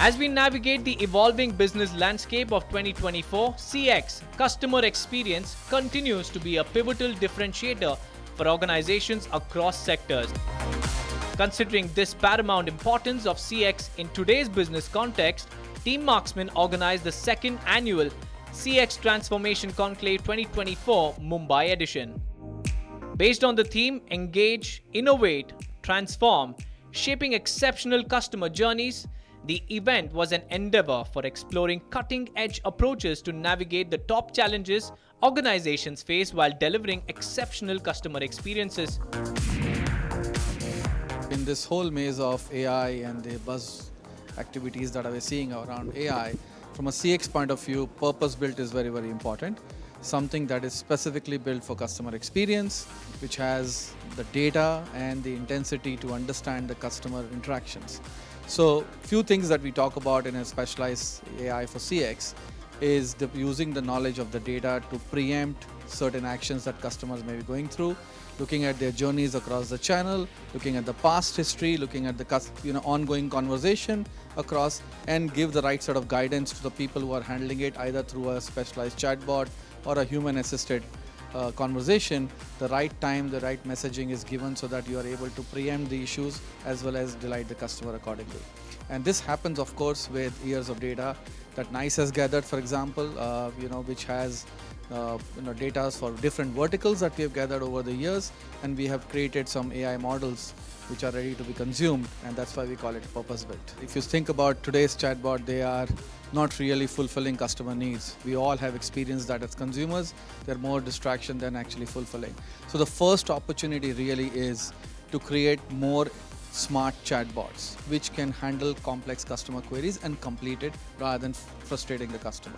As we navigate the evolving business landscape of 2024, CX, customer experience, continues to be a pivotal differentiator for organizations across sectors. Considering this paramount importance of CX in today's business context, Team Marksman organized the second annual CX Transformation Conclave 2024 Mumbai edition. Based on the theme Engage, Innovate, Transform, Shaping Exceptional Customer Journeys, the event was an endeavor for exploring cutting-edge approaches to navigate the top challenges organizations face while delivering exceptional customer experiences. In this whole maze of AI and the buzz activities that we're seeing around AI, from a CX point of view, purpose-built is very, very important. Something that is specifically built for customer experience, which has the data and the intensity to understand the customer interactions. So, few things that we talk about in a specialized AI for CX is using the knowledge of the data to preempt certain actions that customers may be going through, looking at their journeys across the channel, looking at the past history, looking at the ongoing conversation across, and give the right sort of guidance to the people who are handling it, either through a specialized chatbot or a human-assisted conversation. The right time, the right messaging is given so that you are able to preempt the issues as well as delight the customer accordingly. And this happens, of course, with years of data that NICE has gathered, for example, which has data for different verticals that we have gathered over the years, and we have created some AI models which are ready to be consumed, and that's why we call it purpose-built. If you think about today's chatbot, they are not really fulfilling customer needs. We all have experienced that as consumers. They're more distraction than actually fulfilling. So the first opportunity really is to create more smart chatbots which can handle complex customer queries and complete it rather than frustrating the customer.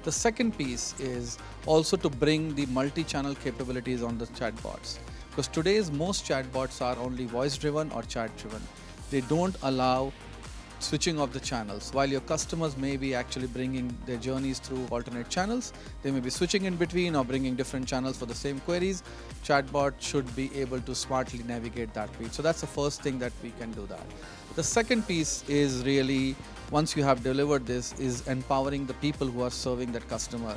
The second piece is also to bring the multi-channel capabilities on the chatbots, because today's most chatbots are only voice-driven or chat-driven. They don't allow switching of the channels. While your customers may be actually bringing their journeys through alternate channels, they may be switching in between or bringing different channels for the same queries. Chatbot should be able to smartly navigate that piece. So that's the first thing that we can do that. The second piece is really, once you have delivered this, is empowering the people who are serving that customer.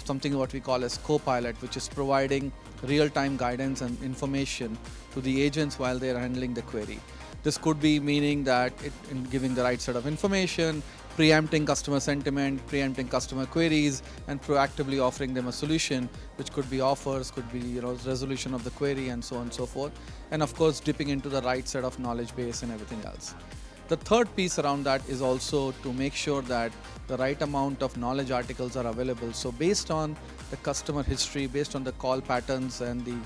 Something what we call as co-pilot, which is providing real-time guidance and information to the agents while they are handling the query. This could be meaning that in giving the right set of information, preempting customer sentiment, preempting customer queries, and proactively offering them a solution, which could be offers, could be resolution of the query, and so on and so forth. And of course, dipping into the right set of knowledge base and everything else. The third piece around that is also to make sure that the right amount of knowledge articles are available. So based on the customer history, based on the call patterns and the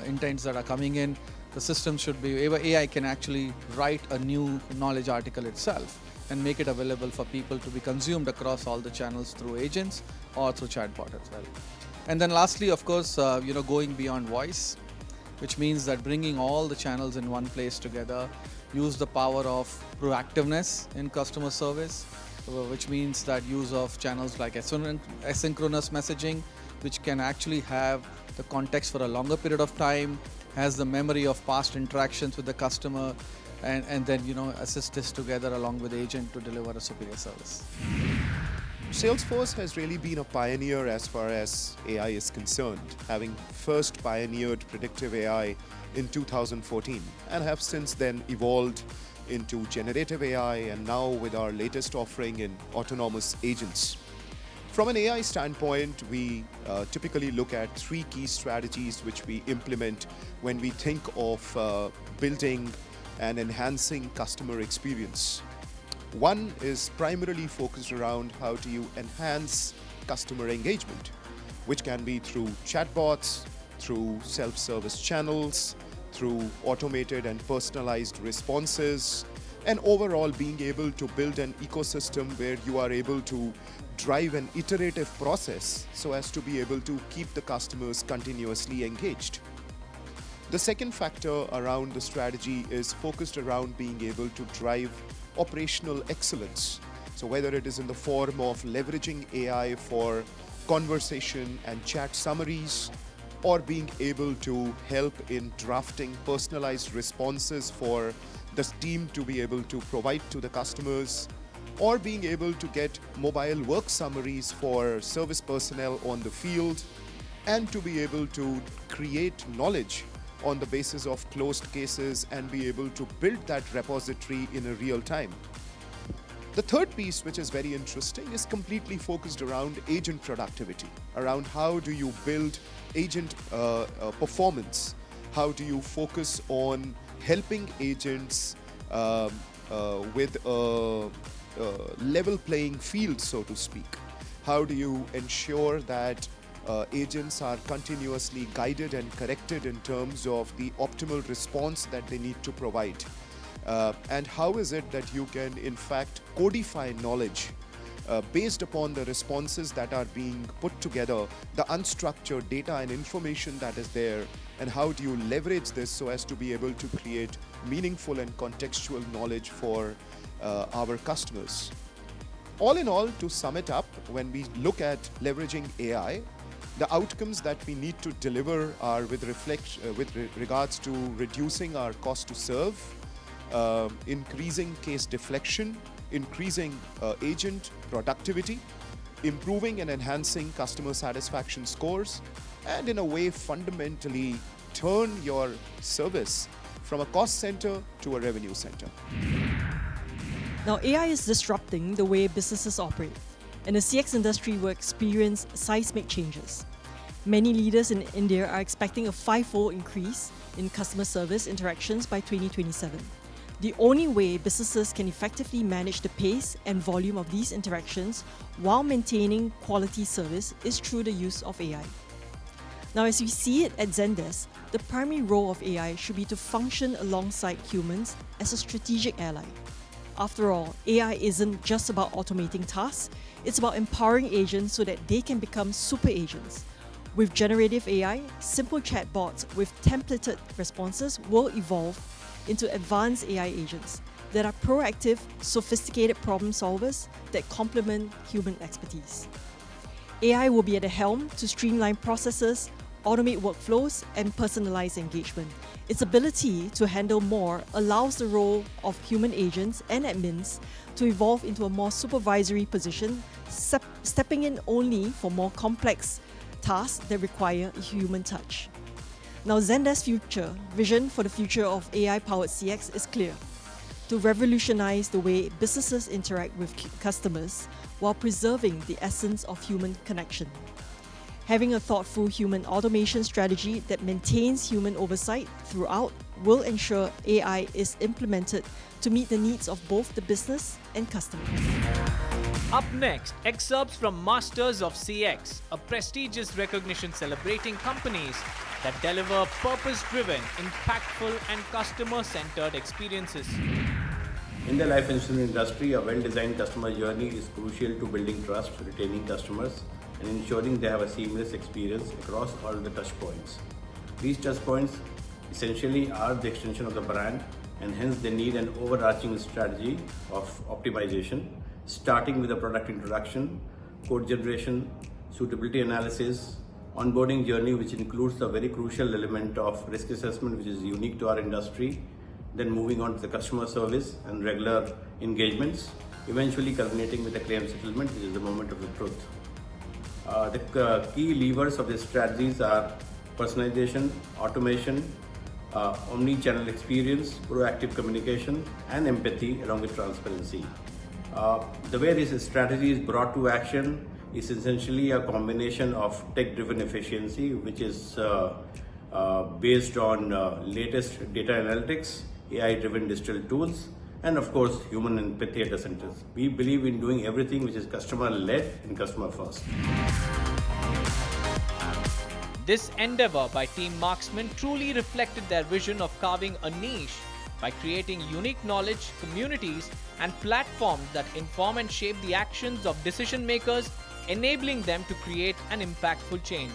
intents that are coming in, the system should be, AI can actually write a new knowledge article itself and make it available for people to be consumed across all the channels through agents or through chatbot as well. And then lastly, of course, going beyond voice, which means that bringing all the channels in one place together, use the power of proactiveness in customer service, which means that use of channels like asynchronous messaging, which can actually have the context for a longer period of time, has the memory of past interactions with the customer, and then assist this together along with the agent to deliver a superior service. Salesforce has really been a pioneer as far as AI is concerned, having first pioneered predictive AI in 2014 and have since then evolved into generative AI and now with our latest offering in autonomous agents. From an AI standpoint, we typically look at three key strategies which we implement when we think of building and enhancing customer experience. One is primarily focused around how do you enhance customer engagement, which can be through chatbots, through self-service channels, through automated and personalized responses, and overall being able to build an ecosystem where you are able to drive an iterative process so as to be able to keep the customers continuously engaged. The second factor around the strategy is focused around being able to drive operational excellence. So whether it is in the form of leveraging AI for conversation and chat summaries, or being able to help in drafting personalized responses for the team to be able to provide to the customers, or being able to get mobile work summaries for service personnel on the field, and to be able to create knowledge on the basis of closed cases and be able to build that repository in a real time. The third piece, which is very interesting, is completely focused around agent productivity, around how do you build agent performance, how do you focus on helping agents with a level playing field, so to speak. How do you ensure that agents are continuously guided and corrected in terms of the optimal response that they need to provide? And how is it that you can, in fact, codify knowledge based upon the responses that are being put together, the unstructured data and information that is there, and how do you leverage this so as to be able to create meaningful and contextual knowledge for our customers? All in all, to sum it up, when we look at leveraging AI, the outcomes that we need to deliver are with regards to reducing our cost to serve, increasing case deflection, increasing agent productivity, improving and enhancing customer satisfaction scores, and in a way fundamentally turn your service from a cost center to a revenue center. Now, AI is disrupting the way businesses operate, and the CX industry will experience seismic changes. Many leaders in India are expecting a 5-fold increase in customer service interactions by 2027. The only way businesses can effectively manage the pace and volume of these interactions while maintaining quality service is through the use of AI. Now, as we see it at Zendesk, the primary role of AI should be to function alongside humans as a strategic ally. After all, AI isn't just about automating tasks, it's about empowering agents so that they can become super agents. With generative AI, simple chatbots with templated responses will evolve into advanced AI agents that are proactive, sophisticated problem solvers that complement human expertise. AI will be at the helm to streamline processes, automate workflows, and personalize engagement. Its ability to handle more allows the role of human agents and admins to evolve into a more supervisory position, stepping in only for more complex tasks that require a human touch. Now, Zendesk's vision for the future of AI-powered CX is clear: to revolutionize the way businesses interact with customers while preserving the essence of human connection. Having a thoughtful human automation strategy that maintains human oversight throughout will ensure AI is implemented to meet the needs of both the business and customer. Up next, excerpts from Masters of CX, a prestigious recognition celebrating companies that deliver purpose-driven, impactful, and customer-centered experiences. In the life insurance industry, a well-designed customer journey is crucial to building trust, retaining customers, and ensuring they have a seamless experience across all the touch points. These touch points essentially are the extension of the brand, and hence they need an overarching strategy of optimization, starting with the product introduction, code generation, suitability analysis, onboarding journey, which includes the very crucial element of risk assessment, which is unique to our industry, then moving on to the customer service and regular engagements, eventually culminating with a claim settlement, which is the moment of the truth. The key levers of these strategies are personalization, automation, omni-channel experience, proactive communication, and empathy along with transparency. The way this strategy is brought to action is essentially a combination of tech-driven efficiency, which is based on latest data analytics, AI-driven digital tools, and of course, human empathy at the center. We believe in doing everything which is customer-led and customer-first. This endeavor by Team Marksman truly reflected their vision of carving a niche by creating unique knowledge, communities, and platforms that inform and shape the actions of decision makers, enabling them to create an impactful change.